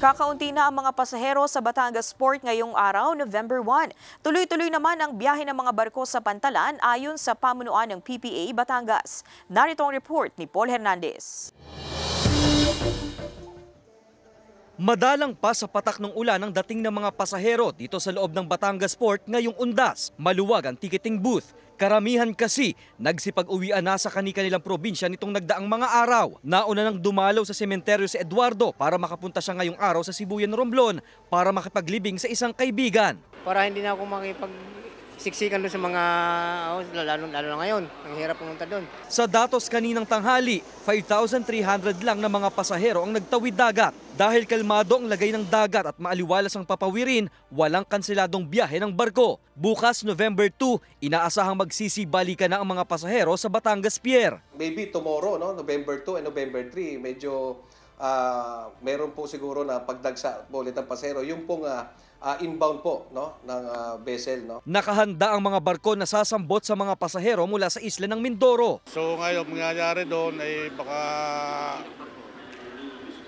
Kakaunti na ang mga pasahero sa Batangas Port ngayong araw, November 1. Tuloy-tuloy naman ang biyahe ng mga barko sa Pantalan ayon sa pamunuan ng PPA Batangas. Narito ang report ni Paul Hernandez. Madalang pa sa patak ng ulan ang dating ng mga pasahero dito sa loob ng Batangas Port ngayong undas. Maluwag ang ticketing booth. Karamihan kasi nagsipag-uwian na sa kanilang probinsya nitong nagdaang mga araw. Nauna nang dumalaw sa sementeryo si Eduardo para makapunta siya ngayong araw sa Sibuyan, Romblon para makipaglibing sa isang kaibigan. Para hindi na ako makipagsiksikan doon sa mga, lalo na ngayon, ang hirap pumunta doon. Sa datos kaninang tanghali, 5,300 lang na mga pasahero ang nagtawid dagat. Dahil kalmado ang lagay ng dagat at maaliwalas ang papawirin, walang kanseladong biyahe ng barko. Bukas, November 2, inaasahang magsisibalikan na ang mga pasahero sa Batangas Pier. Maybe tomorrow, no, November 2 and November 3, medyo meron po siguro na pagdagsa po ulit ng pasahero. Yung pong inbound po, no, ng vessel. No? Nakahanda ang mga barko na sasambot sa mga pasahero mula sa isla ng Mindoro. So ngayon, mangyayari doon ay baka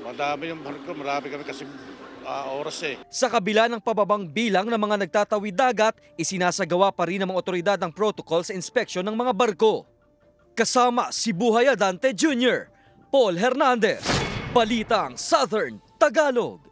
madami yung barko, marami kami kasi oras eh. Sa kabila ng pababang bilang ng mga nagtatawid dagat, isinasagawa pa rin ng mga otoridad ang protocol sa inspeksyon ng mga barko. Kasama si Buhay Adante Jr., Paul Hernandez, Balitang Southern Tagalog.